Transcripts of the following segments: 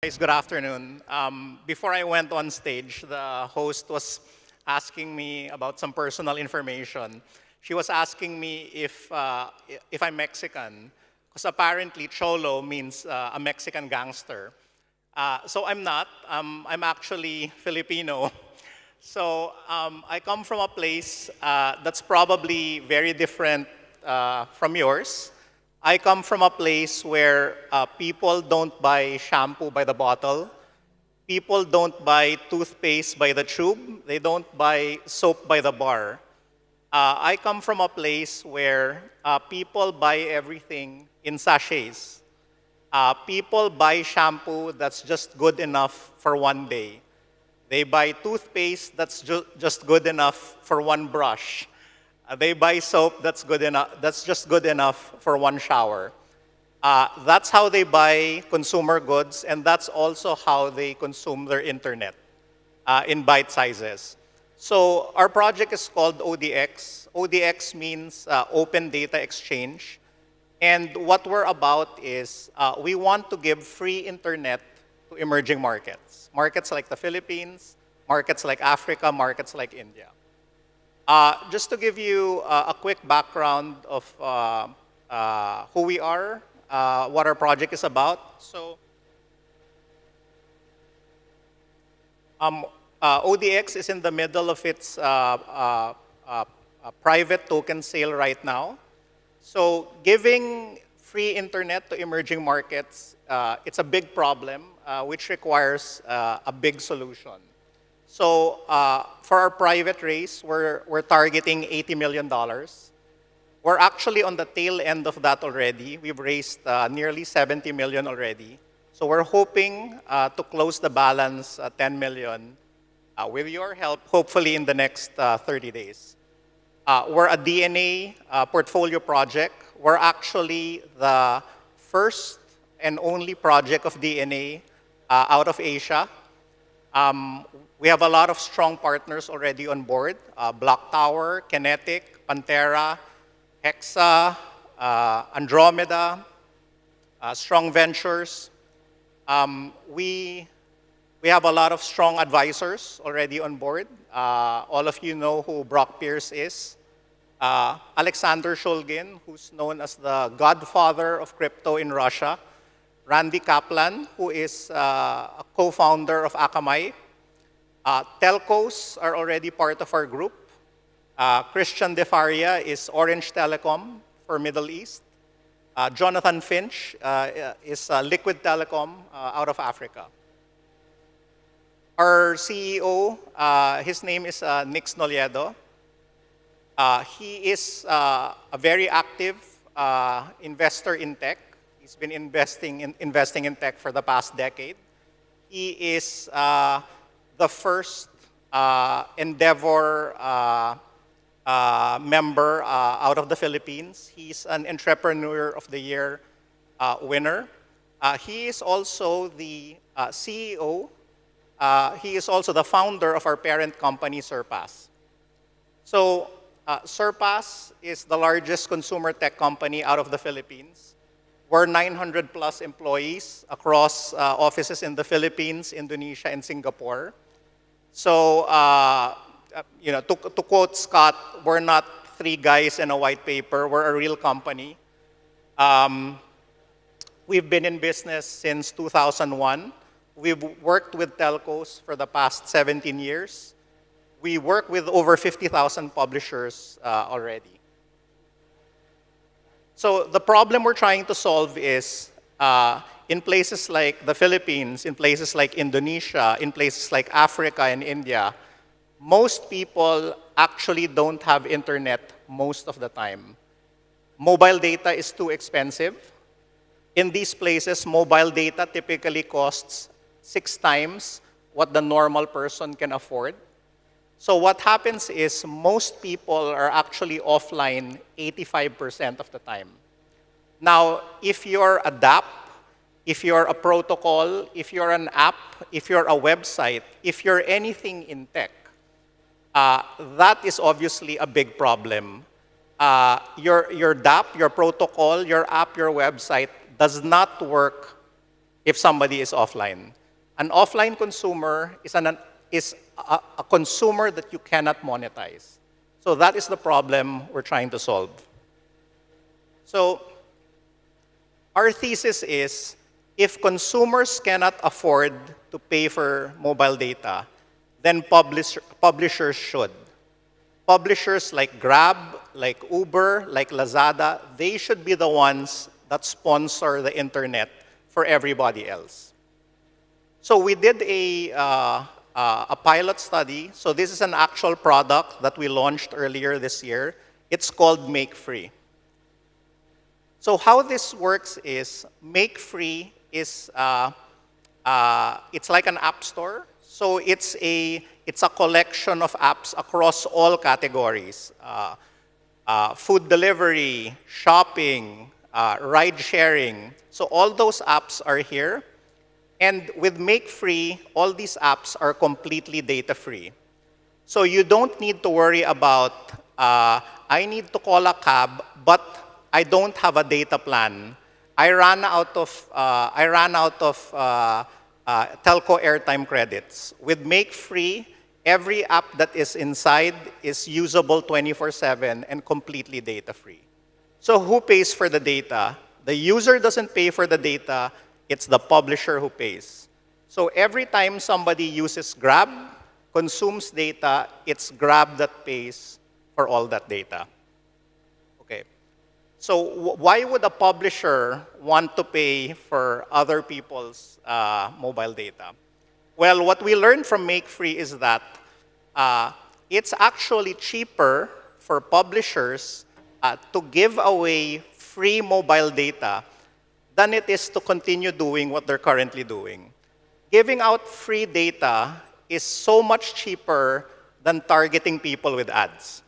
Guys, good afternoon. Before I went on stage, the host was asking me about some personal information. She was asking me if I'm Mexican, because apparently Cholo means a Mexican gangster. So I'm not. I'm actually Filipino. So I come from a place that's probably very different from yours. I come from a place where people don't buy shampoo by the bottle. People don't buy toothpaste by the tube. They don't buy soap by the bar. I come from a place where people buy everything in sachets. People buy shampoo that's just good enough for one day. They buy toothpaste that's just good enough for one brush. They buy soap that's good enough. That's just good enough for one shower. That's how they buy consumer goods, and that's also how they consume their internet in bite sizes. So our project is called ODX. ODX means Open Data Exchange. And what we're about is we want to give free internet to emerging markets. Markets like the Philippines, markets like Africa, markets like India. Just to give you a quick background of who we are, what our project is about. So, ODX is in the middle of its private token sale right now. So, giving free internet to emerging markets, it's a big problem, which requires a big solution. So for our private raise, we're targeting $80 million. We're actually on the tail end of that already. We've raised nearly 70 million already. So we're hoping to close the balance 10 million with your help, hopefully in the next 30 days. We're a DNA portfolio project. We're actually the first and only project of DNA out of Asia. We have a lot of strong partners already on board. Block Tower, Kinetic, Pantera, Hexa, Andromeda, Strong Ventures. We have a lot of strong advisors already on board. All of you know who Brock Pierce is. Alexander Shulgin, who's known as the godfather of crypto in Russia. Randy Kaplan, who is a co-founder of Akamai. Telcos are already part of our group. Christian DeFaria is Orange Telecom for Middle East. Jonathan Finch is Liquid Telecom out of Africa. Our CEO, his name is Nix Noliedo. He is a very active investor in tech. He's been investing in tech for the past decade. He is the first Endeavor member out of the Philippines. He's an Entrepreneur of the Year winner. He is also the CEO. He is also the founder of our parent company, Surpass. So Surpass is the largest consumer tech company out of the Philippines. We're 900 plus employees across offices in the Philippines, Indonesia, and Singapore. So, to quote Scott, we're not three guys in a white paper. We're a real company. We've been in business since 2001. We've worked with telcos for the past 17 years. We work with over 50,000 publishers already. So the problem we're trying to solve is in places like the Philippines, in places like Indonesia, in places like Africa and India, most people actually don't have internet most of the time. Mobile data is too expensive. In these places, mobile data typically costs 6 times what the normal person can afford. So what happens is most people are actually offline 85% of the time. Now, if you're a DApp, if you're a protocol, if you're an app, if you're a website, if you're anything in tech, that is obviously a big problem. Your DApp, your protocol, your app, your website does not work if somebody is offline. An offline consumer is a consumer that you cannot monetize. So that is the problem we're trying to solve. So our thesis is, if consumers cannot afford to pay for mobile data, then publishers should. Publishers like Grab, like Uber, like Lazada, they should be the ones that sponsor the internet for everybody else. So we did a pilot study. So this is an actual product that we launched earlier this year. It's called Make Free. So how this works is, Make Free is it's like an app store. So it's a collection of apps across all categories: food delivery, shopping, ride sharing. So all those apps are here. And with Make Free, all these apps are completely data free. So you don't need to worry about, I need to call a cab, but I don't have a data plan. I ran out of telco airtime credits. With Make Free, every app that is inside is usable 24/7 and completely data free. So who pays for the data? The user doesn't pay for the data, it's the publisher who pays. So every time somebody uses Grab, consumes data, it's Grab that pays for all that data. Okay. So why would a publisher want to pay for other people's mobile data? Well, what we learned from Make Free is that it's actually cheaper for publishers to give away free mobile data than it is to continue doing what they're currently doing. Giving out free data is so much cheaper than targeting people with ads.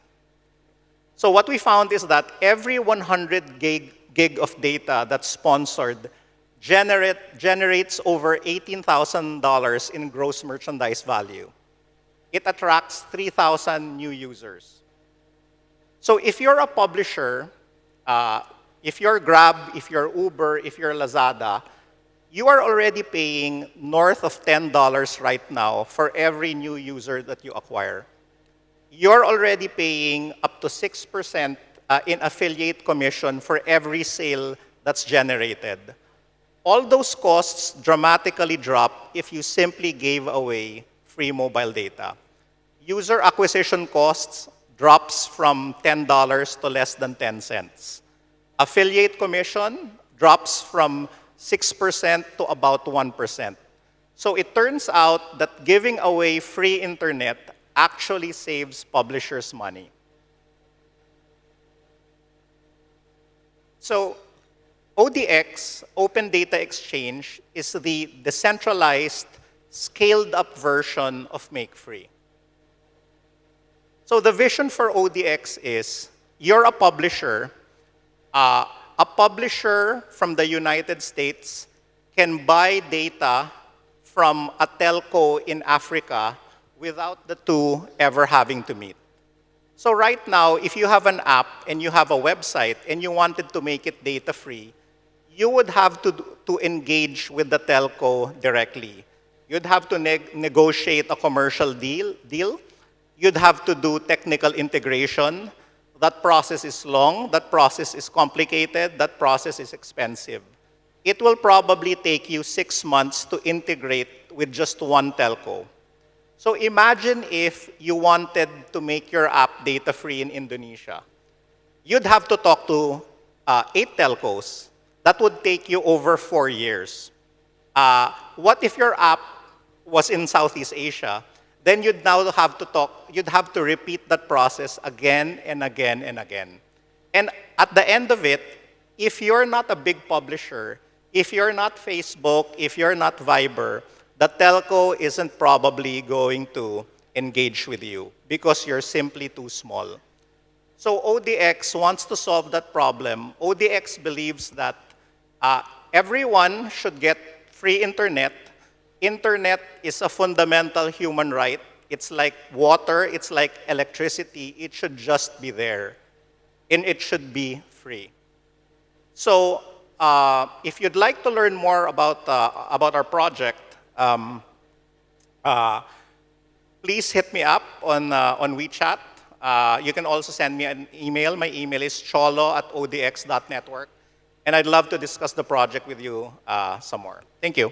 So what we found is that every 100 gig of data that's sponsored generates over $18,000 in gross merchandise value. It attracts 3,000 new users. So if you're a publisher, if you're Grab, if you're Uber, if you're Lazada, you are already paying north of $10 right now for every new user that you acquire. You're already paying up to 6% in affiliate commission for every sale that's generated. All those costs dramatically drop if you simply gave away free mobile data. User acquisition costs drops from $10 to less than 10 cents. Affiliate commission drops from 6% to about 1%. So it turns out that giving away free internet actually saves publishers money. So ODX, Open Data Exchange, is the decentralized, scaled-up version of Make Free. So the vision for ODX is, you're a publisher from the United States can buy data from a telco in Africa without the two ever having to meet. So right now, if you have an app and you have a website and you wanted to make it data-free, you would have to engage with the telco directly. You'd have to negotiate a commercial deal. You'd have to do technical integration. That process is long, that process is complicated, that process is expensive. It will probably take you 6 months to integrate with just one telco. So imagine if you wanted to make your app data-free in Indonesia. You'd have to talk to 8 telcos. That would take you over 4 years. What if your app was in Southeast Asia? Then you'd now have to repeat that process again and again and again. And at the end of it, if you're not a big publisher, if you're not Facebook, if you're not Viber, the telco isn't probably going to engage with you because you're simply too small. So ODX wants to solve that problem. ODX believes that everyone should get free internet. Internet is a fundamental human right. It's like water, it's like electricity. It should just be there. And it should be free. So If you'd like to learn more about our project, please hit me up on WeChat. You can also send me an email. My email is cholo@odx.network. And I'd love to discuss the project with you some more. Thank you.